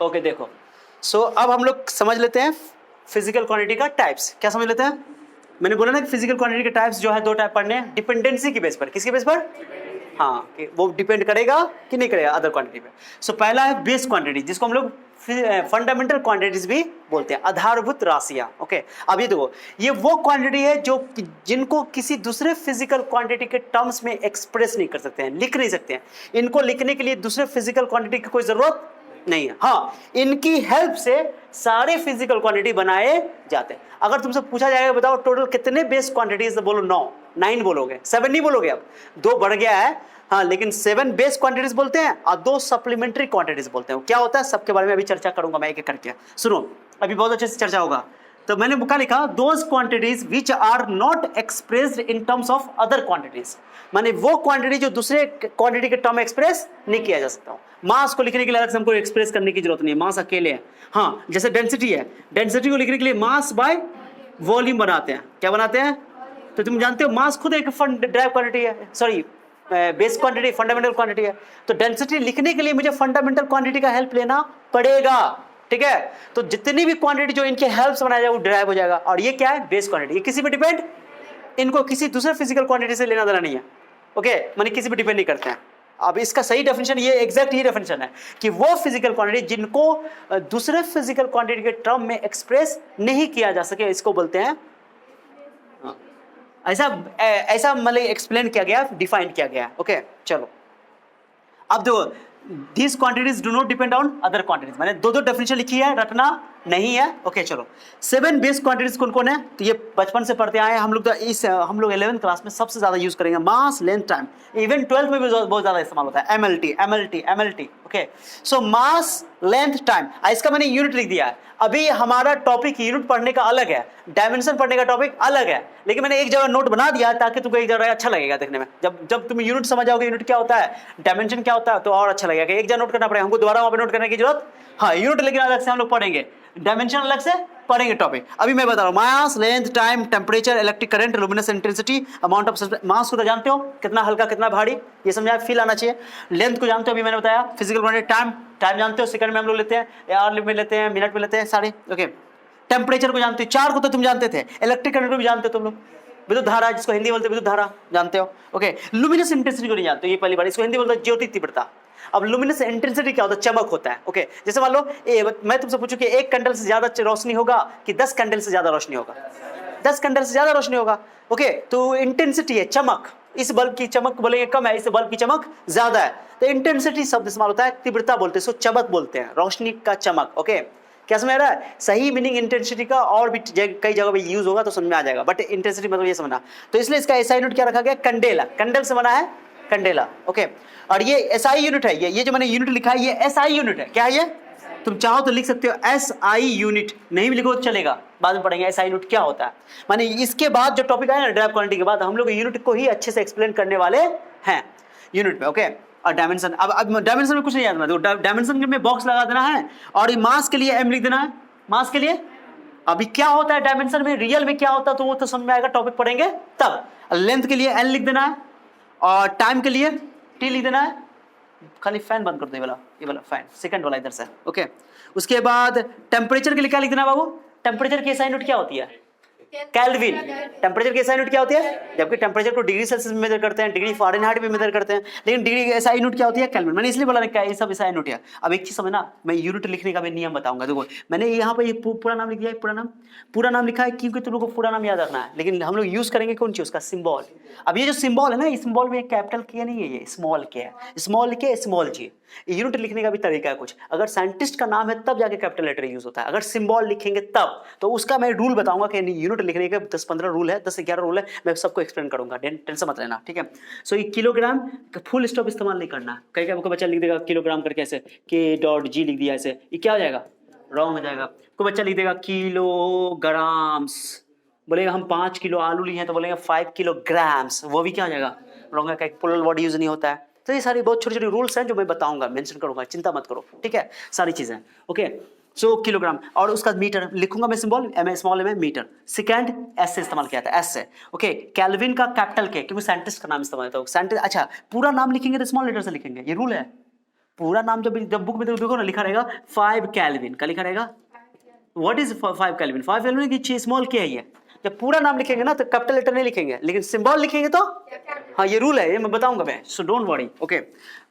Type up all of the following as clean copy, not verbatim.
Okay देखो, सो अब हम लोग समझ लेते हैं फिजिकल क्वांटिटी का टाइप्स। क्या समझ लेते हैं? मैंने बोला ना कि फिजिकल क्वांटिटी के टाइप्स जो है दो टाइप पढ़ने हैं, डिपेंडेंसी की बेस पर। किसके बेस पर? हाँ, कि वो डिपेंड करेगा कि नहीं करेगा अदर क्वांटिटी पे। सो पहला है बेस क्वांटिटी, जिसको हम लोग फंडामेंटल क्वांटिटीज भी बोलते हैं, आधारभूत राशियां। ओके, अब ये देखो, ये वो क्वांटिटी है जो जिनको किसी दूसरे फिजिकल क्वांटिटी के टर्म्स में एक्सप्रेस नहीं कर सकते हैं, लिख नहीं सकते हैं। इनको लिखने के लिए दूसरे फिजिकल क्वांटिटी की कोई जरूरत नहीं है। हाँ, इनकी हेल्प से सारे फिजिकल क्वांटिटी बनाए जाते हैं। अगर तुमसे पूछा जाएगा बताओ टोटल कितने बेस क्वांटिटीज, तो बोलो 9 बोलोगे, 7 नहीं बोलोगे। अब 2 बढ़ गया है, हाँ, लेकिन 7 बेस क्वांटिटीज बोलते हैं और 2 सप्लीमेंट्री क्वांटिटीज बोलते हैं। क्या होता है सबके बारे में अभी चर्चा करूंगा मैं एक एक करके। सुनो, अभी बहुत अच्छे से चर्चा होगा। तो मैंने बुका लिखा those quantities which are not expressed in terms of other quantities, माने वो क्वांटिटी जो दूसरे क्वांटिटी के टर्म में एक्सप्रेस नहीं किया जा सकता। मास को लिखने के लिए अलग से हमको एक्सप्रेस करने की जरूरत नहीं है, मास अकेले है। हाँ, जैसे डेंसिटी है, डेंसिटी को लिखने के लिए मास बाय वॉल्यूम बनाते हैं। क्या बनाते हैं? तो तुम जानते हो मास खुद एक ड्राइव क्वांटिटी है, sorry base quantity, fundamental quantity है। तो डेंसिटी लिखने के लिए मुझे फंडामेंटल क्वांटिटी का हेल्प लेना पड़ेगा, ठीक है। तो जितनी भी क्वांटिटी जो इनके हेल्प से बनाया जाए वो ड्राइव हो जाएगा। और ये क्या है? Base quantity. ये किसी पे डिपेंड, इनको किसी दूसरे फिजिकल क्वांटिटी से लेना देना नहीं है। ओके, माने किसी पे डिपेंड नहीं करते हैं। अब इसका सही डेफिनेशन ये एग्जैक्ट ये डेफिनेशन है कि वो फिजिकल क्वांटिटी जिनको दूसरे फिजिकल क्वांटिटी के टर्म में एक्सप्रेस नहीं किया जा सके, इसको बोलते हैं। ऐसा मतलब एक्सप्लेन किया गया, डिफाइन किया गया। ओके, चलो अब देखो, these quantities do not depend on other quantities। मैंने दो डेफिनेशन लिखी है, रटना नहीं है। ओके चलो, 7 बेस क्वांटिटीज कौन कौन है? तो ये बचपन से पढ़ते आए हैं हम लोग। तो हम लोग 11th क्लास में सबसे ज्यादा यूज करेंगे, मास, लेंथ, टाइम। इवन 12th में भी बहुत ज्यादा इस्तेमाल होता है, एमएलटी। ओके, सो मास, लेंथ, टाइम। इसका मैंने यूनिट लिख दिया है। अभी हमारा टॉपिक यूनिट पढ़ने का अलग है, डायमेंशन पढ़ने का टॉपिक अलग है, लेकिन मैंने एक जगह नोट बना दिया ताकि तुमको एक जगह अच्छा लगेगा देखने में। जब तुम यूनिट समझ जाओगे, यूनिट क्या होता है, डायमेंशन क्या होता है, तो और अच्छा लगेगा। एक जगह नोट करना पड़ेगा हमको, दोबारा वहां पे नोट करने की जरूरत। हाँ, यूनिट लेकिन अलग से हम लोग पढ़ेंगे, डायमेंशन अलग से पढ़ेंगे टॉपिक। अभी मैं बता रहा हूँ, mass, length, time, temperature, electric current, luminous intensity, amount of mass को तो जानते हो, कितना हल्का कितना भारी, ये समझा, फील आना चाहिए। लेंथ को जानते हो, अभी मैंने बताया फिजिकल क्वांटिटी। टाइम जानते हो, सेकंड में हम लोग लेते हैं, आवर में लेते हैं, मिनट में लेते हैं सारे। ओके, टेम्परेचर को जानते हो, 4 को तो तुम जानते थे। इलेक्ट्रिक करंट को भी जानते हो तुम लोग, विद्युत धारा, जिसको हिंदी बोलते हैं विद्युत धारा, जानते हो। ओके, लुमिनस इंटेंसिटी को नहीं जानते हो, ये पहली बार, इसको हिंदी बोलते हैं ज्योति तीव्रता। अब लुमिनस इंटेंसिटी क्या होता है? चमक होता है। ओके, जैसे मान लो मैं तुमसे पूछूं कि 1 कैंडल से ज्यादा रोशनी होगा कि 10 कैंडल से ज्यादा रोशनी होगा? 10 कैंडल से ज्यादा रोशनी होगा। ओके, तो इंटेंसिटी है चमक, इस बल्ब की चमक बोलेंगे कम है, इस बल्ब की चमक ज्यादा है, तो इंटेंसिटी शब्द इस्तेमाल होता है, तीव्रता बोलते हैं, इसको चमक बोलते हैं, रोशनी का चमक। ओके, क्या समझ आ रहा है? सही मीनिंग इंटेंसिटी का और भी कई जगह पे यूज होगा तो समझ में आ जाएगा, बट इंटेंसिटी मतलब ये समझना। तो इसलिए इसका एसआई यूनिट क्या रखा गया? कैंडेला। कैंडल से बना है कैंडेला। ओके, और ये एसआई यूनिट है। ये जो मैंने यूनिट लिखा है ये एसआई यूनिट है। क्या है ये? तुम चाहो तो लिख सकते हो एसआई यूनिट, नहीं भी लिखो तो चलेगा, बाद में पढ़ेंगे एसआई यूनिट क्या होता है। माने इसके बाद जो टॉपिक आया ना ड्राइव क्वांटिटी के बाद, हम लोग यूनिट को ही अच्छे से एक्सप्लेन करने वाले हैं यूनिट में। ओके, और डायमेंशन, अब डायमेंशन में कुछ नहीं याद ना, तो डायमेंशन में बॉक्स लगा देना है, और ये मास के लिए एम लिख देना है, मास के लिए। अभी क्या होता है डायमेंशन में, रियल में क्या होता है, तो वो तो समझ में आएगा, टॉपिक पढ़ेंगे तब। लेंथ के लिए एल लिख देना है, और टाइम के लिए टी लिख देना है। खाली फैन बंद कर दो, ये वाला फैन, सेकंड वाला इधर से। ओके, उसके बाद टेम्परेचर के लिए क्या लिख देना बाबू? टेम्परेचर की एसआई यूनिट क्या होती है? केल्विन। टेम्परेचर की एसआई यूनिट क्या होती है? जबकि टेम्परेचर को डिग्री सेल्सियस में मेजर करते हैं, डिग्री फ़ारेनहाइट में मेजर करते हैं, लेकिन डिग्री की एसआई यूनिट क्या होती है? केल्विन। मैंने इसलिए बोला ना ये सब एसआई यूनिट है। अब एक चीज समझना, मैं यूनिट लिखने का भी नियम बताऊंगा। देखो, मैंने यहाँ पे ये पूरा नाम लिख दिया है, पूरा नाम लिखा है क्योंकि तुम लोग को पूरा नाम याद रखना है, लेकिन हम लोग यूज करेंगे कौन चीज? उसका सिंबल। अब ये जो सिंबल है ना, इस सिंबल में कैपिटल के नहीं है, ये स्मॉल के है, स्मॉल के स्मॉल जी। यूनिट लिखने का भी तरीका है कुछ, अगर साइंटिस्ट का नाम है तब जाके कैपिटल लेटर यूज होता है, अगर सिंबल लिखेंगे तब। तो उसका मैं रूल बताऊंगा कि यूनिट लिखने के 10-15 रूल है, 10-11 रूल है, मैं सबको एक्सप्लेन करूंगा, टेंशन मत लेना, ठीक है। सो ये किलोग्राम फुल स्टॉप इस्तेमाल नहीं करना। कई कई बच्चा लिख देगा किलोग्राम करके ऐसे, K.G लिख दिया ऐसे, ये क्या हो जाएगा? रॉन्ग हो जाएगा। कोई बच्चा लिख देगा किलोग्राम्स, बोलेगा हम 5 किलो आलू लिए हैं तो बोलेगा 5 किलोग्राम्स, वो भी क्या हो जाएगा? रॉन्ग है, प्लूरल वर्ड यूज नहीं होता है। तो ये सारी बहुत छोटी छोटी रूल्स हैं जो मैं बताऊंगा, मेंशन करूंगा, चिंता मत करो, ठीक है, सारी चीजें। ओके, सो किलोग्राम, और उसका मीटर लिखूंगा मैं, symbol M, small M, metre. Second S से इस्तेमाल किया था, एस से। ओके, केल्विन का कैपिटल के, क्योंकि साइंटिस्ट का नाम इस्तेमाल होता है साइंटिस्ट। अच्छा, पूरा नाम लिखेंगे तो स्मॉल लेटर से लिखेंगे, ये रूल है। पूरा नाम जब बुक में देखो ना लिखा रहेगा 5 केल्विन का लिखा रहेगा। What is 5 kelvin? 5 केल्विन की स्मॉल क्या है ये? जब पूरा नाम लिखेंगे ना तो कैपिटल लेटर नहीं लिखेंगे, लेकिन सिंबल लिखेंगे तो हाँ ये रूल है, ये मैं बताऊंगा मैं, so don't worry. Okay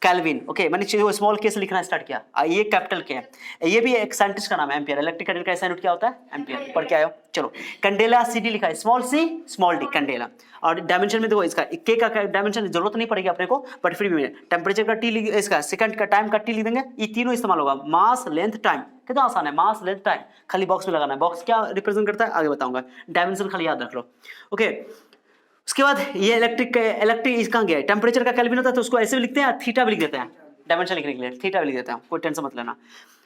kelvin, okay मैंने स्मॉल के से लिखना स्टार्ट किया, ये कैपिटल के है। ये भी एक साइंटिस्ट का नाम है, एम्पियर। इलेक्ट्रिक कैंडल का ऐसा यूनिट क्या होता है? एम्पियर। पढ़ के आए हो? चलो कैंडेला CD लिखा है, small C small D candela. और डायमेंशन में देखो इसका के का डायमेंशन जरूरत नहीं पड़ेगी अपने को, बट फिर भी टेम्परेचर का T, इसका सेकंड का टाइम का T लिख देंगे, ये तीनों इस्तेमाल होगा। मास लेंथ टाइम, कितना आसान है, मास लेंथ टाइम खाली बॉक्स में लगाना है। बॉक्स क्या रिप्रेजेंट करता है आगे बताऊंगा, डायमेंशन खाली याद रख लो। ओके उसके बाद ये इलेक्ट्रिक कहाँ गया? टेम्परेचर का केल्विन होता है तो उसको ऐसे भी लिखते हैं, थीटा भी लिख देते हैं, डायमेंशन लिखने के लिए थीटा भी लिख देते हैं, कोई टेंशन मत लेना।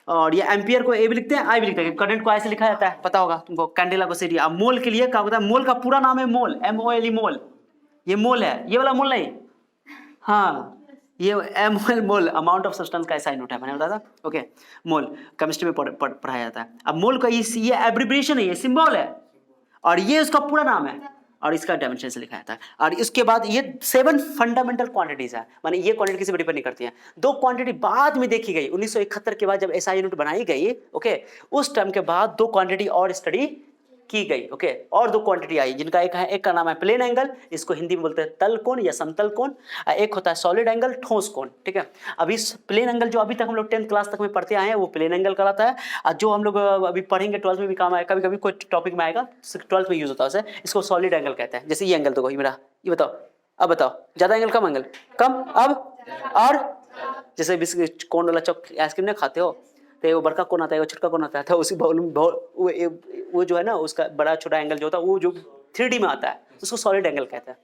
और ये एम्पियर को ए भी लिखते हैं, आई भी लिखते हैं, करंट को ऐसे लिखा जाता है, पता होगा तुमको। कैंडेला को CD। अब मोल के लिए क्या होता है? मोल का पूरा नाम है मोल, MOLE मोल। ये मोल है, ये वाला मोल नहीं, हाँ ये MOL mole, amount of substance का ऐसा यूनिट है, मैंने बताया था। ओके मोल केमिस्ट्री में पढ़ाया जाता है। अब मोल का ये एब्रिविएशन है, ये सिंबल है, और ये उसका पूरा नाम है, और इसका डायमेंशन से लिखा जाता है। और इसके बाद ये 7 फंडामेंटल क्वांटिटीज है, माने ये क्वांटिटी किसी पर डिपेंड नहीं करती है। 2 क्वांटिटी बाद में देखी गई 1971 के बाद, जब SI यूनिट बनाई गई, ओके उस टाइम के बाद 2 क्वांटिटी और स्टडी की गई। ओके और 2 क्वांटिटी आई, जिनका एक का नाम है प्लेन एंगल, इसको हिंदी में बोलते हैं तल कोण या समतल कोण। एक होता है सॉलिड एंगल, ठोस कोण। ठीक है, अब इस प्लेन एंगल जो अभी तक हम लोग 10th क्लास तक में पढ़ते आए हैं वो प्लेन एंगल कहलाता है। और जो हम लोग अभी पढ़ेंगे 12th में भी काम आएगा, कभी कभी कोई टॉपिक में आएगा 12th में यूज होता है उसे, इसको सॉलिड एंगल कहते हैं। जैसे ये एंगल देखो, ये मेरा, ये बताओ, अब बताओ ज्यादा एंगल कम एंगल कम, अब और जैसे बिस्किट कोण वाला चौक आइसक्रीम नहीं खाते हो तो वो बड़का कोण आता है, वो छोटा कोण आता है, तो उसी वो जो है ना उसका बड़ा छोटा एंगल जो होता है वो जो 3D में आता है उसको सॉलिड एंगल कहते हैं।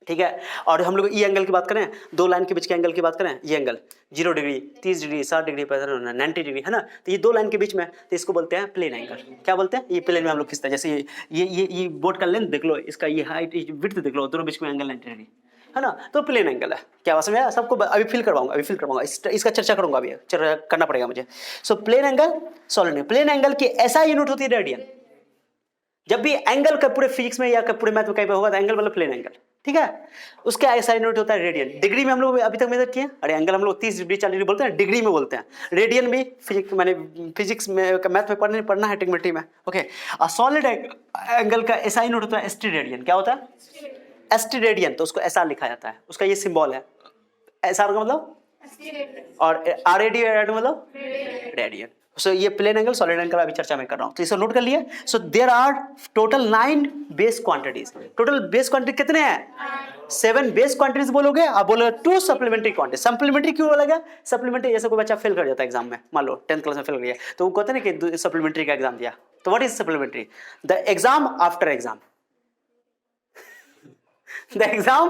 ठीक है, और हम लोग ये एंगल की बात करें, 2 लाइन के बीच के एंगल की बात करें, ये angle 0 degree, 30 degree, 60 degree, 90 degree है ना, तो ये 2 लाइन के बीच में, तो इसको बोलते हैं प्लेन एंगल। क्या बोलते हैं? ये प्लेन में हम लोग खींचते हैं। जैसे ये बोर्ड का लेंथ देख लो, इसका ये हाइट विड्थ देख लो, दोनों बीच में एंगल 90 डिग्री है ना, तो प्लेन एंगल है। क्या बात समझ? सबको अभी फिल करवाऊंगा, इसका चर्चा करूंगा, अभी करना पड़ेगा मुझे। So plane angle, solid angle. Plane angle की ऐसा यूनिट होती है रेडियन। जब भी एंगल का पूरे फिजिक्स में या पूरे मैथ में कहीं पे होगा तो एंगल मतलब प्लेन एंगल। ठीक है, उसका ऐसा यूनिट होता है रेडियन। डिग्री में हम लोग अभी तक मेजर किए, अरे एंगल हम लोग 30 डिग्री 40 डिग्री बोलते हैं, डिग्री में बोलते हैं। रेडियन भी फिजिक्स में मैथ में पढ़ना है टेक्नोमेट्री में। ओके, और सॉलिड एंगल का ऐसा यूनिट होता है ST रेडियन। क्या होता है? ST रेडियन, तो उसको ऐसा लिखा जाता है, उसका ये सिंबल है SR का मतलब, और RAD मतलब रेडियन। सो ये प्लेन एंगल, सॉलिड एंगल अभी चर्चा में कर रहा हूं, तो इसे नोट कर लिए। So there are total 9 base quantities. Total base quantity कितने हैं? 7 बेस क्वांटिटीज बोलोगे, आप बोलोगे 2 सप्लीमेंट्री क्वांटिटी। सप्लीमेंट्री क्यों बोला गया? सप्लीमेंट्री जैसे कोई बच्चा फेल कर जाता है एग्जाम में, मान लो 10th क्लास में फेल कर गया, तो वो कहते हैं ना कि सप्लीमेंट्री का एग्जाम दिया, तो what is supplementary? The exam after exam. The exam,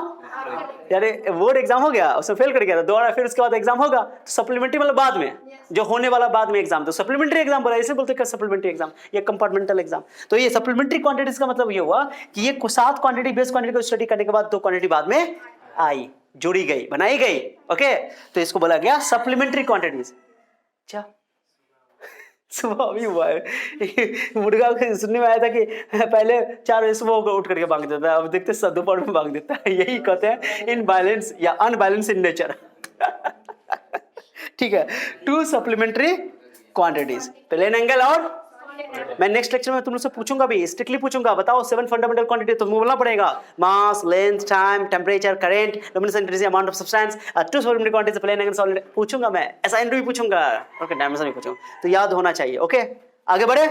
यानी बोर्ड एग्जाम हो गया, उसमें फेल कर गया, दोबारा फिर उसके बाद एग्जाम होगा, तो सप्लीमेंट्री मतलब बाद में जो होने वाला बाद में एग्जाम, तो सप्लीमेंट्री एग्जाम बोला, इसे बोलते हैं सप्लीमेंट्री एग्जाम या कंपार्टमेंटल एग्जाम। तो ये सप्लीमेंट्री क्वांटिटीज का मतलब ये हुआ कि ये 7 क्वांटिटी बेस क्वांटिटी को स्टडी करने के बाद 2 क्वांटिटी बाद में आई, जोड़ी गई, बनाई गई। ओके, तो इसको बोला गया सप्लीमेंट्री क्वांटिटीज। अच्छा, सुबह अभी हुआ है मुर्गा को सुनने में आया था कि पहले 4 बजे सुबह को उठ करके भाग देता है, अब देखते हैं दोपहर में भाग देता है। यही कहते हैं इनबैलेंस या अनबैलेंस इन नेचर। ठीक है, 2 सप्लीमेंट्री क्वांटिटीज, प्लेन एंगल, और मैं नेक्स्ट लेक्चर में तुम लोग से पूछूंगा भी, स्ट्रिक्टली पूछूंगा, बताओ 7 फंडामेंटल क्वांटिटी, तो बोलना पड़ेगा mass, length, time, temperature, current, luminous intensity, amount of substance, 2 supplementary quantities, plane angle, solid, पूछूंगा मैं, असाइनमेंट भी पूछूंगा, ओके डायमेंशन भी पूछूंगा, तो याद होना चाहिए। ओके, आगे बढ़े,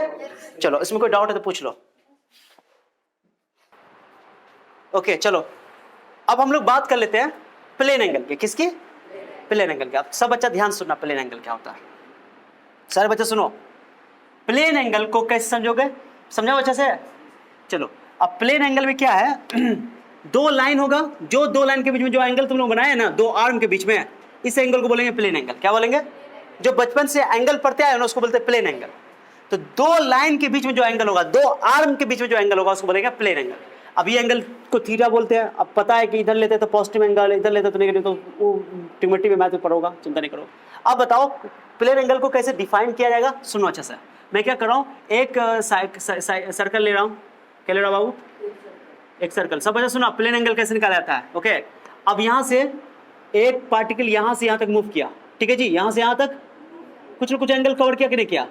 चलो इसमें कोई डाउट है तो पूछ लो। ओके चलो, अब हम लोग बात कर लेते हैं प्लेन एंगल की। किसकी? प्लेन एंगल की। अब सब बच्चा ध्यान सुनना, प्लेन एंगल क्या होता है, सारे बच्चे सुनो। प्लेन एंगल को कैसे समझोगे, समझाओ अच्छे से। चलो, अब प्लेन एंगल में क्या है, 2 लाइन होगा, जो 2 लाइन के बीच में जो एंगल तुम लोग बनाए ना 2 आर्म के बीच में, इस एंगल को बोलेंगे प्लेन एंगल। क्या बोलेंगे? जो बचपन से एंगल पढ़ते आए ना उसको बोलते हैं प्लेन एंगल। तो 2 लाइन के बीच में जो एंगल होगा, 2 आर्म के बीच में जो एंगल होगा उसको बोलेंगे प्लेन एंगल। अब ये एंगल को थीटा बोलते हैं। अब पता है कि इधर लेते हैं तो पॉजिटिव एंगल, इधर लेते तो नेगेटिव, तो वो ट्रिग्नोमेट्री में मैथ में पढ़ोगा, चिंता नहीं करो। अब बताओ प्लेन एंगल को कैसे डिफाइन किया जाएगा, सुनो अच्छा से। मैं क्या कर रहा हूँ, एक सर्कल ले रहा हूँ, क्या ले रहा हूँ बाबू, एक सर्कल। सब बच्चा सुना, प्लेन एंगल कैसे निकाला जाता है। ओके, अब यहाँ से एक पार्टिकल यहाँ से यहाँ तक मूव किया, ठीक है जी, यहाँ से यहाँ तक कुछ न कुछ एंगल कवर किया कि नहीं किया,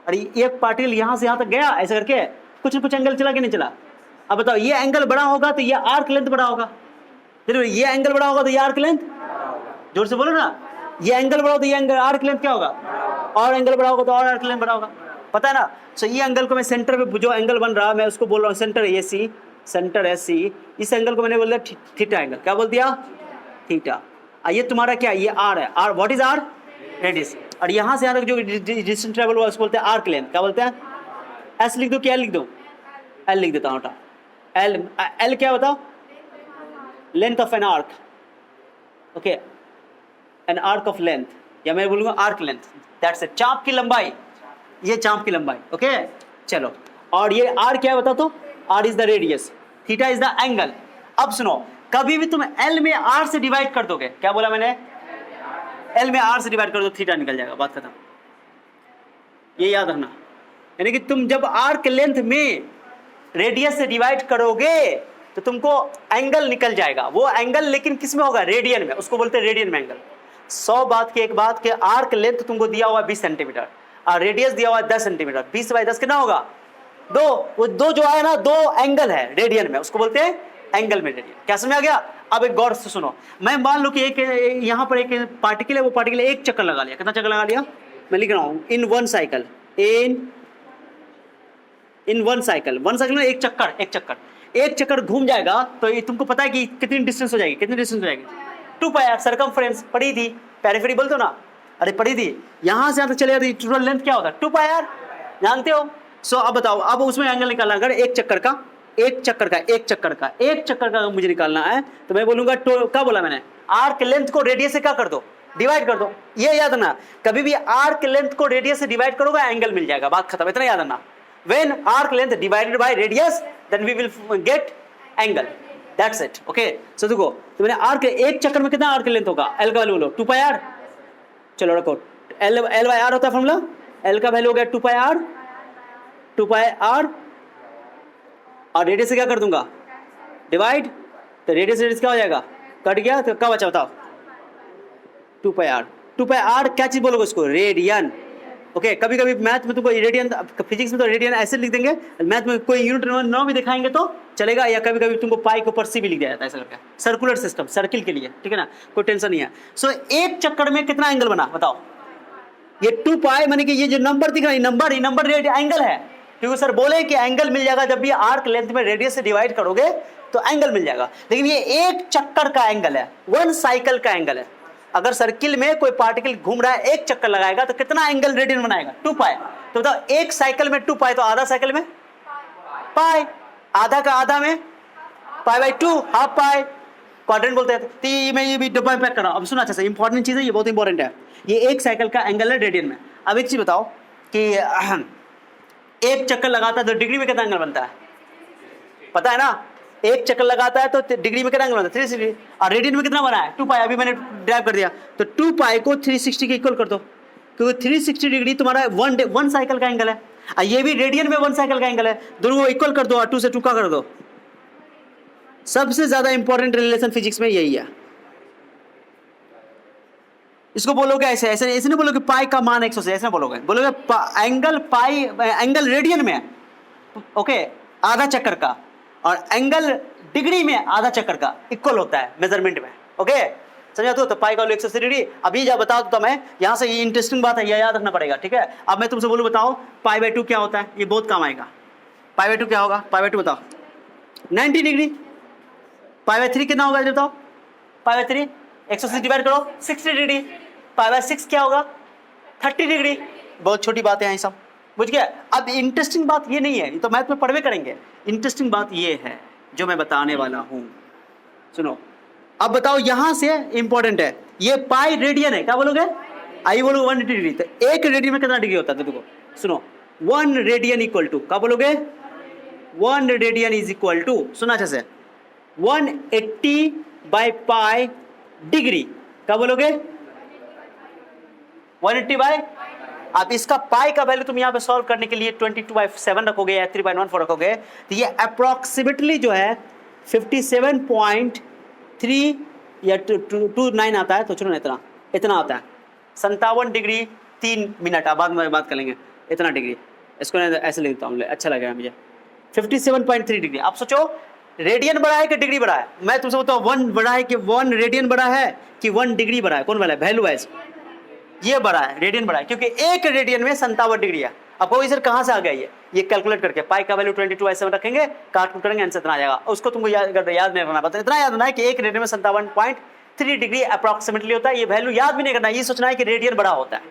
और एक पार्टिकल यहाँ से यहाँ तक गया ऐसे करके कुछ न कुछ एंगल चला कि नहीं चला। अब बताओ ये एंगल बड़ा होगा तो ये आर्क लेंथ बड़ा होगा, ये एंगल बड़ा होगा तो ये आर्क लेंथ, जोर से बोलो ना, ये एंगल बड़ा होगा तो ये एंगल आर्क लेंथ क्या होगा, और एंगल बड़ा होगा तो और आर्क लेंथ बड़ा होगा, पता है ना। सो ये एंगल को मैं सेंटर पे जो एंगल बन रहा मैं उसको बोल रहा हूँ सेंटर ए सी, सेंटर एस सी, इस एंगल को मैंने बोल दिया थीटा एंगल, क्या बोल दिया, थीटा। ये तुम्हारा क्या, ये आर है, R what is R, radius, और यहाँ से यहाँ तक जो डिस्टेंस ट्रेवल हुआ उसको बोलते हैं आर्क लेंथ, क्या बोलते हैं, एस लिख दो क्या लिख दो, एल लिख देता हूँ, एल, एल क्या बताओ, length of an arc, okay, an arc of length, या मैं बोलूंगा आर्क लेंथ, दैट्स इट, चाप की लंबाई, ये चाप की लंबाई, ओके चलो। और ये आर क्या है बता, तो R is the radius, theta is the angle. अब सुनो, कभी भी तुम एल में आर से डिवाइड कर दोगे, क्या बोला मैंने, एल में आर से डिवाइड कर दो थीटा निकल जाएगा, बात खत्म, ये याद रखना। यानी कि तुम जब आर्क लेंथ में रेडियस से डिवाइड करोगे तो तुमको एंगल निकल जाएगा, वो एंगल लेकिन किस में होगा, रेडियन में, उसको बोलते हैं रेडियन में एंगल। 100 बात की एक बात के आर्क लेंथ तुमको दिया हुआ 20 सेंटीमीटर और रेडियस दिया हुआ 10 सेंटीमीटर, 20 बाई 10 कितना होगा, 2, वो 2 जो है ना, 2 एंगल है रेडियन में, उसको बोलते हैं एंगल में रेडियन। क्या समझ आ गया। अब एक गौर से सुनो, मैं मान लो कि एक यहाँ पर एक पार्टिकल है, वो पार्टिकल एक चक्कर लगा लिया, कितना चक्कर लगा लिया, मैं लिख रहा हूँ in one cycle, in one cycle में एक चक्कर घूम जाएगा तो ये तुमको पता है कि कितनी डिस्टेंस हो जाएगी, कितनी डिस्टेंस हो जाएगी, 2 पाई आर, सर्कमफ्रेंस पढ़ी थी, पेरिफेरी बोलते हो ना, अरे पढ़ी थी, यहाँ से यहाँ तक चले जाती, टोटल लेंथ क्या होता है, 2 पाई आर, जानते हो। सो अब बताओ, अब उसमें एंगल निकालना, अगर एक चक्कर का मुझे निकालना है तो मैं बोलूंगा, क्या बोला मैंने, आर्क लेंथ को रेडियस से क्या कर दो, डिवाइड कर दो। ये याद रखना, कभी भी आर्क लेंथ को रेडियस से डिवाइड करोगे एंगल मिल जाएगा, बात खत्म, इतना याद रखना। When arc length divided by radius, then we will get angle. That's it. Okay. So देखो, तो मैंने आर्क, एक चक्कर में कितना आर्क लेंथ होगा, L का वैल्यू बोलो, 2 पाई आर, चलो रखो, L बाई आर होता है फॉर्मूला, L का वैल्यू हो गया 2 पाई आर, और रेडियस से क्या कर दूंगा, डिवाइड, तो रेडियस क्या हो जाएगा, कट गया, तो क्या बचा बताओ, 2 पाई आर क्या चीज बोलोगे उसको, रेडियन। ओके, कभी कभी मैथ में तुमको रेडियन, फिजिक्स में तो रेडियन ऐसे लिख देंगे, मैथ में कोई यूनिट नौ भी दिखाएंगे तो चलेगा, या कभी कभी तुमको पाई के ऊपर सी भी लिख दिया जाता है ऐसा करके, सर्कुलर सिस्टम, सर्किल के लिए, ठीक है ना, कोई टेंशन नहीं है। सो एक चक्कर में कितना एंगल बना बताओ, ये 2 पाई, माने कि ये जो नंबर दिख रहा है, नंबर एंगल है, क्योंकि सर बोले कि एंगल मिल जाएगा जब भी आर्क लेंथ में रेडियस से डिवाइड करोगे तो एंगल मिल जाएगा, लेकिन ये एक चक्कर का एंगल है, 1 साइकिल का एंगल है। अगर सर्किल में कोई पार्टिकल घूम रहा है, एक चक्कर लगाएगा तो कितना एंगल रेडियन बनाएगा, 2 पाई। तो बताओ एक साइकिल में 2 पाई, तो आधा साइकिल में पाई, आधा का आधा में pi by 2, half pi, quadrant बोलते हैं। तो मैं ये भी डब्बा में पैक कर रहा हूं। अब सुना, अच्छा इंपॉर्टेंट चीज है, ये बहुत इंपॉर्टेंट है, ये एक साइकिल का एंगल है रेडियन में। अब एक चीज बताओ कि एक चक्कर लगाता है तो डिग्री में कितना एंगल बनता है, पता है ना, एक चक्कर लगाता है तो डिग्री में कितना एंगल बनता है, 360 डिग्री, और रेडियन में कितना बना है, 2 पाई, अभी मैंने ड्राइव कर दिया, तो 2 पाई को 360 के इक्वल कर दो, क्योंकि 360 डिग्री तुम्हारा 1 साइकिल का एंगल है, और ये भी रेडियन में 1 साइकिल का एंगल है, दोनों को इक्वल कर दो और 2 से 2 का कर दो। सबसे ज्यादा इंपॉर्टेंट रिलेशन फिजिक्स में यही है। इसको बोलोगे ऐसे नहीं बोलोगे पाई का मान 100 से, ऐसे बोलोगे एंगल रेडियन में, ओके, आधा चक्कर का, और एंगल डिग्री में आधा चक्कर का इक्वल होता है मेजरमेंट में, ओके समझा। तो पाई का 180 डिग्री। अभी जब बता दो तो मैं यहाँ से, ये इंटरेस्टिंग बात है, ये याद रखना पड़ेगा, ठीक है। अब मैं तुमसे बोलूँ, बताओ पाई बाई 2 क्या होता है, ये बहुत काम आएगा। पाई बाई 2 क्या होगा, पाई बाई 2 बताओ 90 डिग्री, पाई बाई 3 कितना होगा बताओ, पाई बाई 3 180 डिवाइड करो 60 डिग्री, पाई बाई 6 क्या होगा 30 डिग्री। बहुत छोटी बातें हैं सब, बुझ गया। अब इंटरेस्टिंग बात ये नहीं है, ये तो मैथ में पढ़वे करेंगे, इंटरेस्टिंग बात ये है जो मैं बताने वाला हूं, सुनो। अब बताओ, यहां से इंपॉर्टेंट है, ये पाई रेडियन है, क्या बोलोगे, आई बोलो 180 डिग्री, तो एक रेडियन में कितना डिग्री होता है, देखो सुनो, 1 रेडियन इक्वल टू, क्या बोलोगे, 1 रेडियन इज इक्वल टू, सुना अच्छे से, 180 बाई पाई डिग्री, क्या बोलोगे, 180 बाई, आप इसका पाई का वैल्यू तुम यहाँ पे सॉल्व करने के लिए 22/7 रखोगे या 3/14 रखोगे, तो ये अप्रोक्सीमेटली जो है 57.3 या 29 आता है, तो चलो इतना आता है, 57 डिग्री 3 मिनट। अब बाद में बात कर लेंगे इतना डिग्री, इसको ऐसे लिख देता हूँ, अच्छा लगेगा मुझे। 57.3 डिग्री। आप सोचो रेडियन बड़ा है कि डिग्री बड़ा है? मैं तुमसे बताऊँ 1 बड़ा है कि 1 रेडियन बड़ा है कि 1 डिग्री बड़ा है? कौन बड़ा है? वैल्यू वाइज ये बड़ा है, रेडियन बड़ा है, क्योंकि 1 रेडियन में 57 डिग्री है। आपको सर कहाँ से आ गया ये कैलकुलेट करके पाई का वैल्यू 22 ऐसे करेंगे, काट करेंगे, आंसर इतना आ जाएगा। उसको तुमको याद नहीं रखना, बता इतना याद रखना है कि 1 रेडियन में 57.3 डिग्री अप्रॉक्सीमेटली होता है। ये वैल्यू याद भी नहीं करना है, ये सोचना है कि रेडियन बड़ा होता है।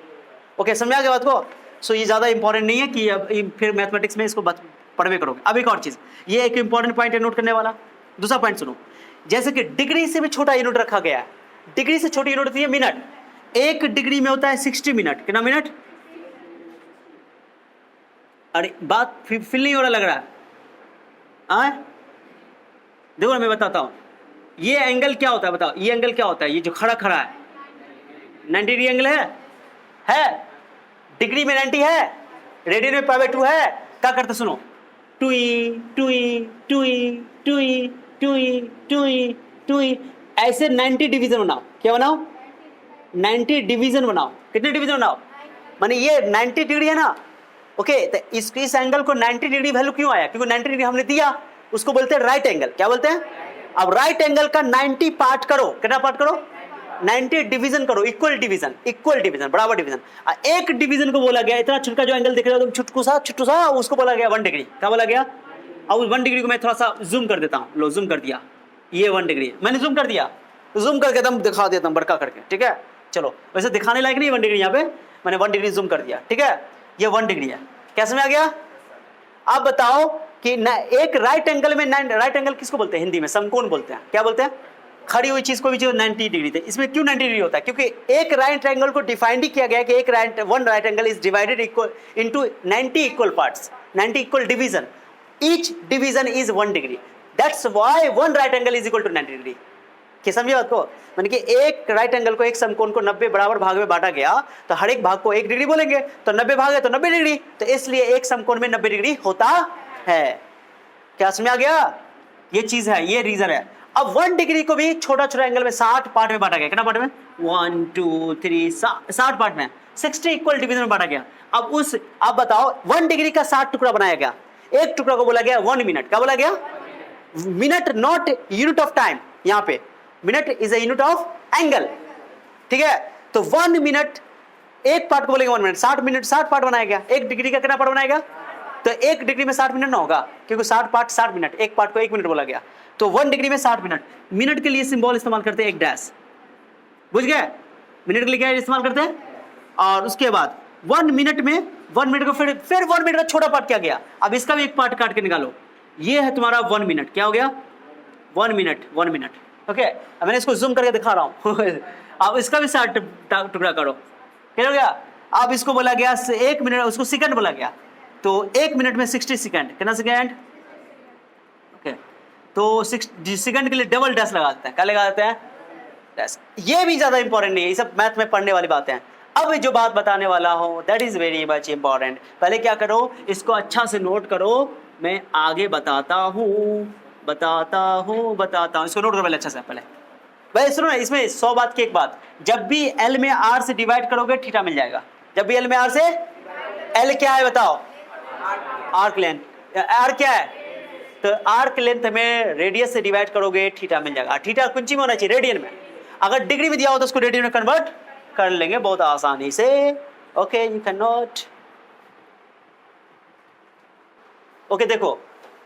ओके, समझ आ गया बात को? सो ये ज्यादा इंपॉर्टेंट नहीं है कि अब फिर मैथमेटिक्स में इसको पढ़वे करोगे। अब एक और चीज, ये एक इंपॉर्टेंट पॉइंट है नोट करने वाला। दूसरा पॉइंट सुनो, जैसे कि डिग्री से भी छोटा यूनिट रखा गया है, डिग्री से छोटी यूनिट होती है मिनट। 1 डिग्री में होता है 60 मिनट। कितना मिनट? अरे बात फिल नहीं हो रहा लग रहा है? देखो ना मैं बताता हूं, ये एंगल क्या होता है बताओ, ये एंगल क्या होता है? ये जो खड़ा खड़ा है 90 डिग्री एंगल है? डिग्री में 90 है, रेडियन में π/2 है। क्या करते सुनो, टू ऐसे 90 डिवीजन बनाओ। क्या बनाओ? 90 डिवीजन बनाओ। कितने डिवीजन बनाओ? माने ये 90 डिग्री है ना, ओके, तो इस एंगल को 90 डिग्री वैल्यू क्यों आया? क्योंकि 90 डिग्री हमने दिया, उसको बोलते हैं राइट एंगल। क्या बोलते हैं? अब राइट एंगल का 90 पार्ट करो। कितना पार्ट करो? 90 डिवीजन करो, इक्वल डिवीजन, बराबर डिवीजन। एक डिवीजन को बोला गया, इतना छुटका जो एंगल दिख रहा है तुम, छुटकू सा, उसको बोला गया 1 डिग्री। क्या बोला गया? अब 1 डिग्री को मैं थोड़ा सा जूम कर देता हूँ। लो, जूम कर दिया, ये 1 डिग्री मैंने जूम कर दिया, जूम करके एकदम दिखा देता हूँ बड़का करके, ठीक है? चलो, वैसे दिखाने लायक नहीं 1 डिग्री, यहाँ पे मैंने 1 डिग्री जूम कर दिया, ठीक है? ये 1 डिग्री है। कैसे में आ गया? आप बताओ कि एक राइट एंगल में, राइट एंगल किसको बोलते हैं हिंदी में? समकोण बोलते हैं। क्या बोलते हैं? खड़ी हुई चीज को भी जो 90 डिग्री थे, इसमें क्यों 90 डिग्री होता है? क्योंकि एक राइट एंगल को डिफाइंड ही किया गया कि one right angle is divided into 90 equal parts, 90 equal division. Each division is 1 degree, that's why 1 right angle is equal to 90 degree. क्या समझे बात को? माने कि एक राइट एंगल को, एक समकोण को 90 बराबर भाग में बांटा गया, तो हर एक भाग को 1 डिग्री बोलेंगे, तो 90 भाग है तो 90 डिग्री, तो इसलिए एक समकोण में 90 डिग्री होता है। क्या समझ आ गया? ये चीज है, ये रीजन है। अब 1 डिग्री को भी छोटा छोटा एंगल में 60 पार्ट में बांटा गया। कितना पार्ट में? 1 2 3 60 पार्ट में, 60 इक्वल डिवीजन में बांटा गया। अब बताओ 1 डिग्री का 60 टुकड़ा बनाया गया, एक टुकड़ा को बोला गया 1 मिनट। क्या बोला गया? Minute, not unit of time. यहाँ पे minute is a unit of angle, ठीक है? तो 1 मिनट, एक पार्ट को बोलेंगे 1 मिनट, 60 मिनट 60 पार्ट बनाया गया। 1 डिग्री का कितना पार्ट बनाया गया? तो 1 डिग्री में 60 मिनट ना होगा, क्योंकि 60 पार्ट 60 मिनट, एक पार्ट को 1 मिनट बोला गया, तो 1 डिग्री में 60 मिनट। मिनट के लिए सिंबल इस्तेमाल करते हैं एक डैश, बुझ गए? मिनट के लिए क्या इस्तेमाल करते हैं? और उसके बाद 1 मिनट में 1 मिनट को फिर 1 मिनट का छोटा पार्ट किया गया। अब इसका भी एक पार्ट काट के निकालो, ये है तुम्हारा 1 मिनट। क्या हो गया? 1 मिनट, ओके? अब मैंने इसको जूम करके दिखा रहा हूँ अब इसका भी 60 टुकड़ा करो, क्या हो गया? अब इसको बोला गया 1 मिनट, उसको सेकंड बोला गया, तो 1 मिनट में 60 सेकंड। कितना सेकंड? ओके, तो सेकंड के लिए डबल डैश लगा देते हैं। क्या लगा देते हैं? डैश। ये भी ज्यादा इंपॉर्टेंट नहीं है, ये सब मैथ में पढ़ने वाली बातें हैं। अब जो बात बताने वाला हूं that is very much important. पहले क्या करो, इसको अच्छा से नोट करो, मैं आगे बताता हूं। इसको नोट करो पहले अच्छा से। पहले भाई सुनो ना, इसमें 100 बात की एक बात, जब भी एल में आर से डिवाइड करोगे थीटा मिल जाएगा। जब भी एल में आर से, एल क्या है बताओ? Arc length. आर क्या है? तो आर्क लेंथ में रेडियस से डिवाइड करोगे थीटा मिल जाएगा। थीटा कुंची में होना चाहिए? रेडियन में। अगर डिग्री में दिया हो तो उसको रेडियन में कन्वर्ट कर लेंगे बहुत आसानी से। Okay, you can not. Okay, देखो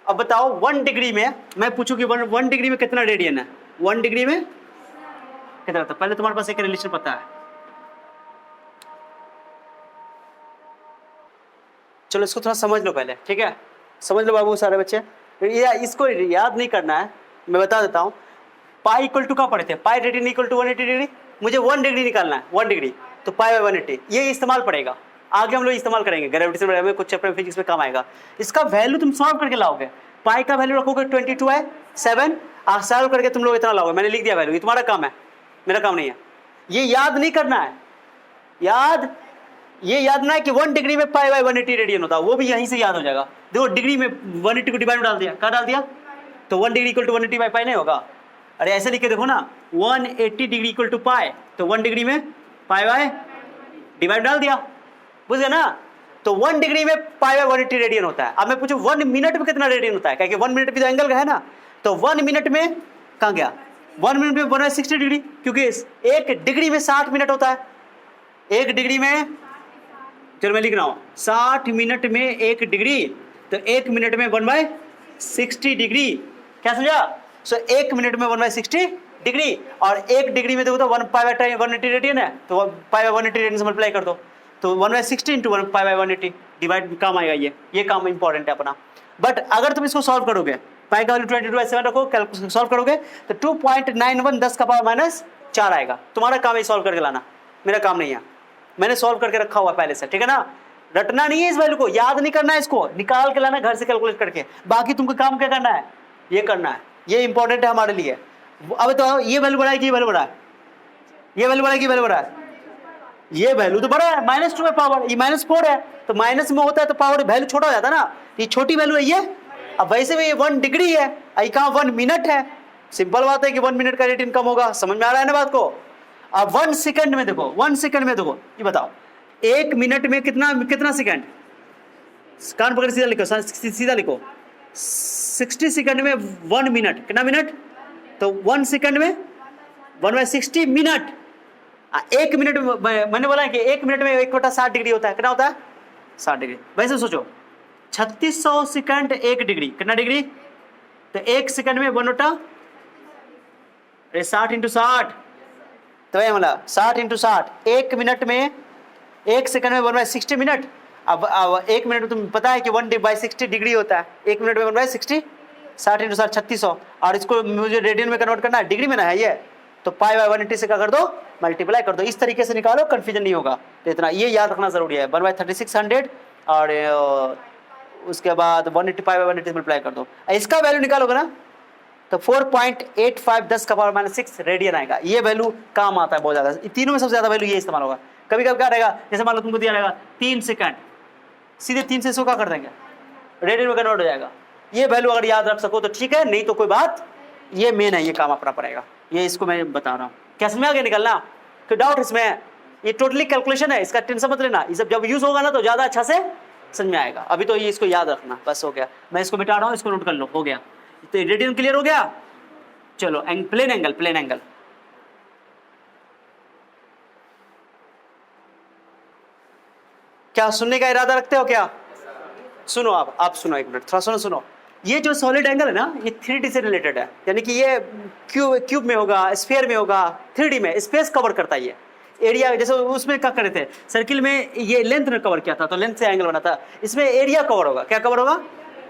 अब बताओ 1 डिग्री में, मैं पूछूं कि 1 डिग्री में कितना रेडियन है? 1 डिग्री में कितना था? पहले तुम्हारे पास एक रिलेशन पता है, चलो इसको थोड़ा समझ लो पहले, ठीक है? समझ लो बाबू सारे बच्चे, इसको याद नहीं करना है, मैं बता देता हूँ। पाई इक्वल टू क्या पढ़े थे? Pi radian equal to 180 degree. मुझे 1 डिग्री निकालना है, 1 डिग्री, तो पाई बाय 180, ये इस्तेमाल पड़ेगा। आगे हम लोग इस्तेमाल करेंगे, ग्रेविटेशन में कुछ चैप्टर फिजिक्स में काम आएगा। इसका वैल्यू तुम सॉल्व करके लाओगे। पाई का वैल्यू रखोगे 22 है 7, सॉल्व करके तुम लोग इतना लाओगे। मैंने लिख दिया वैल्यू, ये तुम्हारा काम है, मेरा काम नहीं है। ये याद नहीं करना है, ये याद ना है कि 1 डिग्री में पाई बाय 180 रेडियन होता है, वो भी यहीं से याद हो जाएगा। देखो डिग्री में 180 को डिवाइड में डाल दिया, क्या डाल दिया? तो 1 degree equal to 180 by pi नहीं होगा। अरे ऐसे लिख के देखो ना, 180 डिग्री इक्वल टू पाई, तो 1 डिग्री में पाई बाय डिवाइड डाल दिया, बुझ गया ना। तो 1 डिग्री में पाई बाय 180 रेडियन होता है। अब मैं पूछूं 1 मिनट में कितना रेडियन होता है, क्योंकि 1 मिनट भी तो एंगल का है ना। तो 1 मिनट में कहाँ गया, 1 मिनट में 1/60 डिग्री, क्योंकि 1 डिग्री में 60 मिनट होता है। 1 डिग्री में, चलो मैं लिख रहा हूं 60 मिनट में 1 डिग्री, तो 1 मिनट में 1/60 डिग्री। क्या समझा? सो 1 मिनट में 1/60 डिग्री, और 1 डिग्री में देखो तो 1 पाई बाय 180 रेडियन है, तो पाई बाय 180 रेडियन से मल्टीप्लाई कर दो, तो 1/60 इंटू 1 पाई बाय 180 डिवाइड काम आएगा। ये काम इंपॉर्टेंट है अपना। बट अगर तुम इसको सॉल्व करोगे, पाई का वैल्यू 22/7 रखो, सॉल्व करोगे तो 2.91 10 का पावर -4 आएगा। तुम्हारा काम है सॉल्व करके लाना, मेरा काम नहीं है, मैंने सॉल्व करके रखा हुआ पहले से, ठीक है ना। रटना नहीं है इस वैल्यू को, याद नहीं करना है, इसको निकाल के लाना घर से कैलकुलेट करके। बाकी तुमको काम क्या करना है, ये करना है, ये इंपॉर्टेंट है हमारे लिए। अब तो ये वैल्यू बढ़ा है कि ये वैल्यू बढ़ा है, ये वैल्यू बढ़ा है कि वैल्यू बढ़ा है, ये वैल्यू तो बड़ा है, -2 है पावर, ये -4 है, तो माइनस में होता है तो पावर वैल्यू छोटा हो जाता है ना, ये छोटी वैल्यू है ये। अब वैसे भी ये 1 डिग्री है, ये कहाँ 1 मिनट है। सिंपल बात है कि 1 मिनट का रेडियन कम होगा, समझ में आ रहा है ना बात को। अब 1 सेकंड में देखो, 1 सेकंड में देखो, ये बताओ 1 मिनट में कितना सेकंड, कान पकड़ सीधा लिखो, सीधा लिखो, 60 सेकंड में 1 मिनट, कितना मिनट, तो 1 सेकंड में 1/60 मिनट। 1 मिनट में मैंने बोला है कि 1 मिनट में 1/60 डिग्री होता है, कितना होता है 60 डिग्री। वैसे सोचो 3600 सेकंड 1 डिग्री, कितना डिग्री, तो 1 सेकंड में 1/60 × 60, तो ये मतलब 60 × 60, 1 मिनट में 1 सेकंड में 1/60 मिनट। अब 1 मिनट में तुम्हें पता है कि 1/60 डिग्री होता है, 1 मिनट में 1/60, 60 × 60 3600, और इसको मुझे रेडियन में कन्वर्ट करना है, डिग्री में ना है ये, तो पाई बाय 180 से क्या कर दो, मल्टीप्लाई कर दो। इस तरीके से निकालो, कंफ्यूजन नहीं होगा। तो इतना ये याद रखना जरूरी है, 1/3600 और उसके बाद 180 पाई बाय 180 मल्टीप्लाई कर दो। इसका वैल्यू निकालोगे ना तो 4.85 10 का पावर -6 रेडियन आएगा। ये वैल्यू काम आता है बहुत ज्यादा, तीनों में सबसे ज्यादा वैल्यू ये इस्तेमाल होगा। कभी कभी क्या रहेगा, जैसे मान लो तुमको दिया रहेगा 3 सेकंड, सीधे 3 से इसको क्या कर देंगे, रेडियन में कन्वर्ट हो जाएगा। ये वैल्यू अगर याद रख सको तो ठीक है, नहीं तो कोई बात, ये मेन है, ये काम अपना पड़ेगा। ये इसको मैं बता रहा हूँ, क्या समझ में आगे निकलना, कोई डाउट इसमें। ये टोटली कैलकुलेशन है, इसका टेंशन मत लेना, ये सब जब यूज होगा ना तो ज्यादा अच्छा से समझ में आएगा। अभी तो ये इसको याद रखना, बस हो गया। मैं इसको मिटा रहा हूँ, इसको नोट कर लो, हो गया। तो रेडियन क्लियर हो गया। चलो प्लेन एंगल, प्लेन एंगल क्या सुनने का इरादा रखते हो क्या? सुनो, आप सुनो, एक मिनट थोड़ा सुनो। ये जो सॉलिड एंगल है ना, ये 3D से रिलेटेड है, यानी कि ये क्यूब में होगा, स्फीयर में होगा, 3D में स्पेस कवर करता है। ये एरिया, जैसे उसमें क्या करे थे, सर्किल में ये लेंथ ने कवर किया था, तो लेंथ से एंगल बना था। इसमें एरिया कवर होगा, क्या कवर होगा,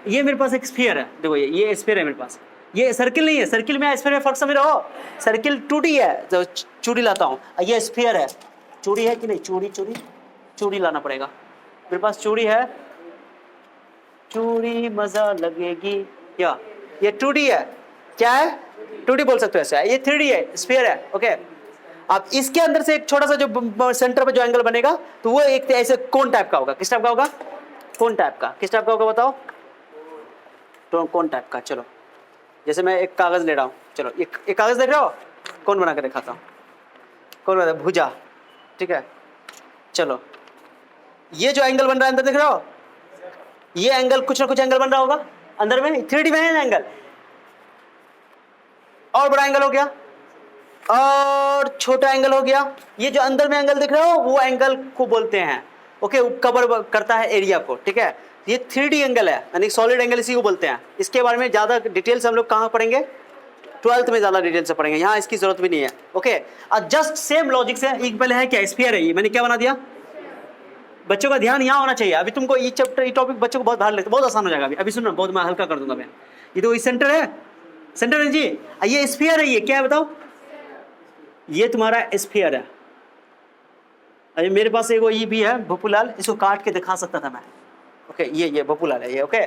ये मेरे पास एक स्फीयर है, देखो ये स्फीयर है मेरे पास, ये सर्किल नहीं है। सर्किल में स्फीयर में फर्क समझ रहे हो, सर्किल 2D है, तो चूड़ी लाता हूँ, ये स्फीयर है, चूड़ी है कि नहीं, चूड़ी लाना पड़ेगा, मेरे पास चूड़ी है, चूड़ी मजा लगेगी क्या, ये 2D है, क्या है 2D बोल सकते हो ऐसा, ये 3D है, स्फीयर है, ओके। अब इसके अंदर से एक छोटा सा जो सेंटर पे जो एंगल बनेगा, तो वो एक ऐसे कोन टाइप का होगा। किस टाइप का होगा, कोन टाइप का। किस टाइप का होगा बताओ, तो कोन टाइप का। चलो जैसे मैं एक कागज ले रहा हूँ, चलो एक कागज देख रहे हो, कौन बना के दिखाता हूँ, कौन बना, भुजा, ठीक है। चलो ये जो एंगल बन रहा है अंदर देख रहे हो, ये एंगल कुछ ना कुछ एंगल बन रहा होगा अंदर में, 3D में है एंगल, और बड़ा एंगल हो गया, और छोटा एंगल हो गया। ये जो अंदर में एंगल दिख रहे हो, वो एंगल को बोलते हैं, ओके, कवर करता है एरिया को, ठीक है। ये 3D एंगल है, यानी सॉलिड एंगल इसी को बोलते हैं। इसके बारे में ज्यादा डिटेल से हम लोग कहाँ पढ़ेंगे, 12th में ज्यादा डिटेल से पढ़ेंगे, यहाँ इसकी जरूरत भी नहीं है, ओके। और जस्ट सेम लॉजिक से एक पहले है क्या, स्फीयर है, ये मैंने क्या बना दिया, बच्चों का ध्यान यहाँ होना चाहिए। अभी तुमको ये चैप्टर, ये टॉपिक बच्चों को बहुत बाहर लगता है, बहुत आसान हो जाएगा। अभी सुनो, बहुत मैं हल्का कर दूंगा मैं। ये तो सेंटर है, सेंटर है जी, ये स्फीयर है, ये क्या है बताओ, ये तुम्हारा स्फीयर है। अरे मेरे पास एक ये भी है भोपूलाल, इसको काट के दिखा सकता था मैं, ओके। ये भोपूलाल है ये, ओके।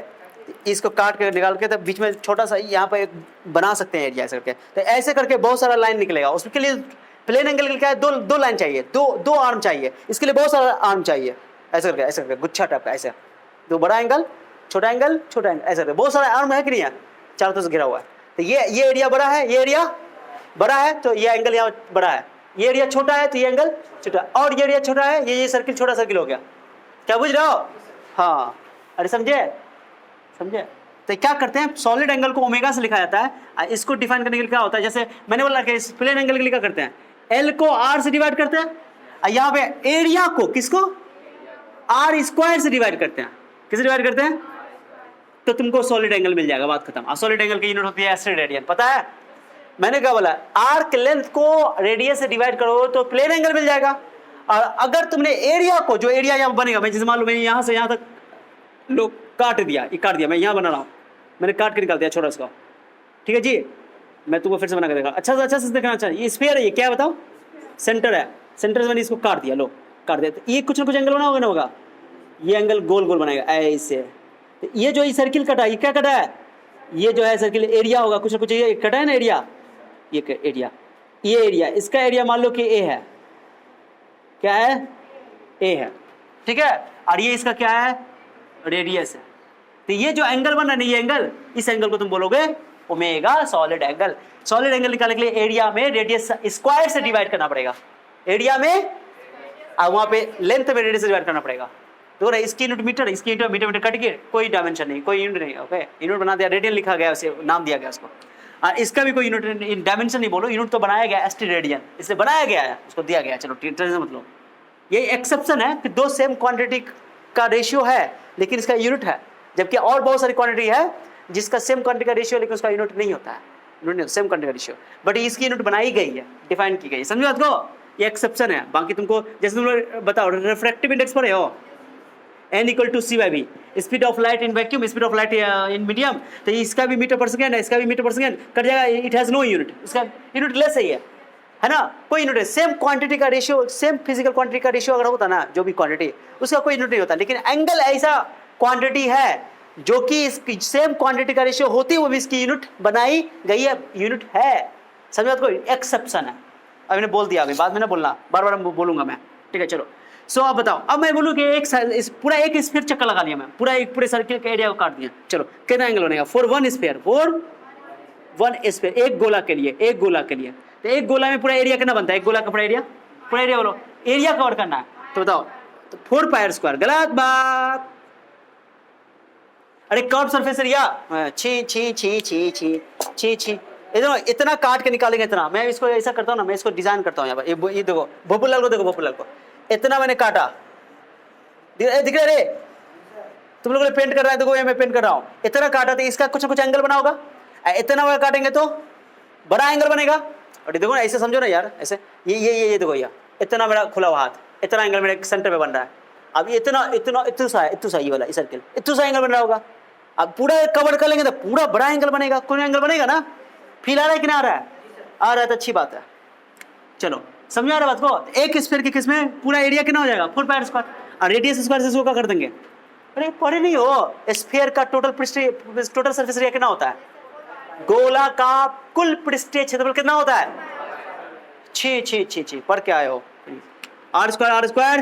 इसको काट के निकाल के, तो बीच में छोटा सा यहाँ पे बना सकते हैं एरिया ऐसे करके। तो ऐसे करके बहुत सारा लाइन निकलेगा। उसके लिए प्लेन एंगल के लिए क्या है, दो लाइन चाहिए, दो आर्म चाहिए, इसके लिए बहुत सारा आर्म चाहिए, ऐसे करके गुच्छा टाइप का, ऐसे दो बड़ा एंगल, छोटा एंगल, छोटा एंगल, ऐसे करके बहुत सारा आर्म है कि नहीं है, चारों तरफ से घिरा हुआ है। तो ये एरिया बड़ा है, ये एरिया बड़ा है, तो ये एंगल यहाँ बड़ा है, ये एरिया छोटा है तो ये एंगल छोटा, और ये एरिया छोटा है, ये सर्किल छोटा सर्किल हो गया। क्या बुझ रहे हो? हाँ, अरे समझे समझे? तो क्या करते हैं, सॉलिड एंगल को ओमेगा से लिखा जाता है। इसको डिफाइन करने के लिए क्या होता है, जैसे मैंने बोला कि प्लेन एंगल के लिए क्या करते हैं, एल को आर से डिवाइड करते हैं, यहाँ पे एरिया को किसको, आर स्क्वायर से डिवाइड करते हैं। किसे डिवाइड करते हैं? तो तुमको सॉलिड एंगल मिल जाएगा, बात खत्म। सॉलिड एंगल की यूनिट होती है एस्टेरेडियन, पता है? मैंने क्या बोला, आर्क लेंथ को रेडियस से डिवाइड करो तो प्लेन एंगल मिल जाएगा। और अगर तुमने एरिया को, जो एरिया यहाँ बनेगा, मैं जैसे मान लो मैं यहाँ से यहाँ तक लो काट दिया, ये काट दिया, मैं यहाँ बना रहा हूँ, मैंने काट के निकाल दिया छोटा सा, ठीक है जी। मैं तुमको फिर से बना कर देखा, अच्छा से देखना चाहिए। ये स्फीयर है, ये क्या बताओ, सेंटर है, सेंटर से मैंने इसको काट दिया, लो काट दिया, तो ये कुछ ना कुछ एंगल बना होगा ना, होगा ये एंगल गोल गोल बनाएगा ऐसे। तो ये जो ये सर्किल कटा, ये क्या कटा है, ये जो है सर्किल एरिया होगा, कुछ ना कुछ ये कटा है ना एरिया, ये एरिया, ये एरिया, इसका एरिया मान लो कि ए है, क्या है, ए है, ठीक है। और ये इसका क्या है, रेडियस है। तो ये जो एंगल बन रहा है ना, ये एंगल, इस एंगल को तुम बोलोगे omega solid angle. Solid angle निकालने के लिए एरिया में रेडियस स्क्वायर से डिवाइड करना पड़ेगा, एरिया में और वहां पे लेंथ में रेडियस से डिवाइड करना पड़ेगा। तो इसकी यूनिट मीटर, इसकी यूनिट मीटर, मीटर कट के कोई डायमेंशन नहीं, कोई यूनिट नहीं, ओके। यूनिट बना दिया, रेडियन लिखा गया, उसे नाम दिया गया उसको। इसका भी कोई यूनिट डायमेंशन नहीं बोलो, यूनिट तो बनाया गया एस्टेरेडियन, इसलिए बनाया गया है, उसको दिया गया। चलो टेंशन मत लो, ये एक्सेप्शन है कि दो सेम क्वांटिटी का रेशियो है लेकिन इसका यूनिट है, जबकि और बहुत सारी क्वांटिटी है जिसका सेम क्वांटिटी का रेशियो लेकिन उसका यूनिट नहीं होता है, यूनिट सेम क्वांटिटी का रेशियो, बट इसकी यूनिट बनाई गई है, डिफाइन की गई है। समझो बात को, ये एक्सेप्शन है। बाकी तुमको जैसे तुम लोग बताओ रिफ्रैक्टिव इंडेक्स पढ़े हो, n equal to C by B, speed of light in vacuum, speed of light in medium, तो इसका भी मीटर पर सेकेंड है, इसका भी मीटर पर सेकेंड कट जाएगा, इट हैज नो यूनिट, इसका यूनिट लेस ही है ना, कोई यूनिट है। सेम क्वांटिटी का रेशियो, सेम फिजिकल क्वांटिटी का रेशियो अगर होता ना, जो भी क्वांटिटी, उसका कोई यूनिट नहीं होता। लेकिन एंगल ऐसा क्वांटिटी है जो कि इसकी सेम क्वांटिटी का रेशियो होती है, वो भी इसकी यूनिट बनाई गई है, यूनिट है। समझ बात को, एक्सेप्शन है। अब मैंने बोल दिया, अभी बाद में ना बोलना, बार बार बोलूंगा मैं, ठीक है। चलो सो अब बताओ, अब मैं बोलूँ कि पूरा एक स्फीयर चक्कर लगा दिया मैं, पूरे सर्किल के एरिया को काट दिया, चलो कितना एंगल बनेगा, फॉर वन स्फीयर, एक गोला के लिए, एक गोला के लिए। तो एक गोला में पूरा एरिया कितना बनता है, एक गोला का पूरा एरिया बोलो, एरिया कवर करना है, तो बताओ, तो 4 पाई स्क्वायर, गलत बात। अरे कर्व सरफेस एरिया, छी इतना काट के निकालेंगे, इतना। मैं इसको ऐसा करता हूँ ना, मैं इसको डिजाइन करता हूँ यहाँ पर, ये देखो भोपूलाल को, देखो भोपूलाल को, इतना मैंने काटा, दिख रहा है, तुम लोगों ने पेंट कर रहा है, देखो ये मैं पेंट कर रहा हूँ, इतना काटा, तो इसका कुछ ना कुछ एंगल बना होगा, इतना बड़ा काटेंगे तो बड़ा एंगल बनेगा। और देखो ना, ऐसे समझो ना यार, ऐसे ये देखो यार, इतना मेरा खुला हुआ हाथ, इतना एंगल मेरे सेंटर पे बन रहा है। अब इतना सा ये वाला सर्किल, इतना सा एंगल बन रहा होगा। अब पूरा कवर कर लेंगे तो पूरा बड़ा एंगल बनेगा, कोई एंगल बनेगा ना। फील आ रहा है कि नहीं आ रहा है? आ रहा है तो अच्छी बात है। चलो समझा रहा बात को। एक स्फीयर के केस में पूरा एरिया कितना हो जाएगा, 4 पाई स्क्वायर, और रेडियस स्क्वायर से इसको क्या कर देंगे। अरे पढ़े नहीं हो, स्फीयर का टोटल सरफेस एरिया कितना होता है, गोला का कुल पृष्ठीय क्षेत्रफल कितना होता है, 6 पढ़ के आए हो। आर स्क्वायर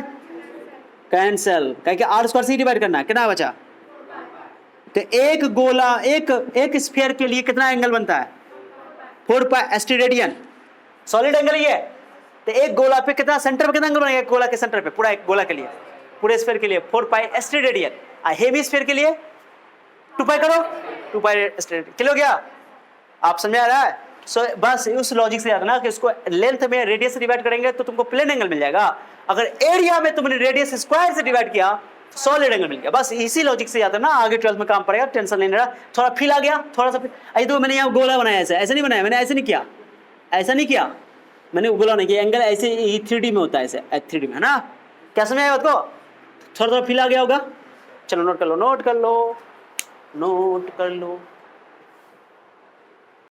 कैंसिल, कह के आर स्क्वायर से डिवाइड करना है, कितना बचा। तो एक गोला, एक स्फीयर के लिए कितना एंगल बनता है, 4 पाई एस्टेरेडियन, सॉलिड एंगल ही है। तो एक गोला पे कितना, सेंटर पे कितना एंगल बनेगा, गोला के सेंटर पे, पूरा एक गोला के लिए, पूरे स्फीयर के लिए 4 पाई एस्टेरेडियन। हेमी स्फीयर के लिए 2 पाई करो, 2 पाई एस्टेरेडियन, क्लियर हो गया। आप समझ आ रहा है। सो बस उस लॉजिक से याद रखना कि उसको लेंथ में रेडियस से डिवाइड करेंगे तो तुमको प्लेन एंगल मिल जाएगा। अगर एरिया में तुमने रेडियस स्क्वायर से डिवाइड किया सॉलिड एंगल मिल गया। बस इसी लॉजिक से याद है ना, आगे 12th में काम पड़ेगा, टेंशन नहीं लेना। थोड़ा फील आ गया, थोड़ा सा तो मैंने यहाँ गोला बनाया, ऐसे नहीं बनाया मैंने, ऐसे नहीं किया मैंने गोला नहीं किया, एंगल ऐसे 3D में होता है, ऐसे 3D में, है ना। क्या समझ आया बात को, थोड़ा फील आ गया होगा। चलो नोट कर लो।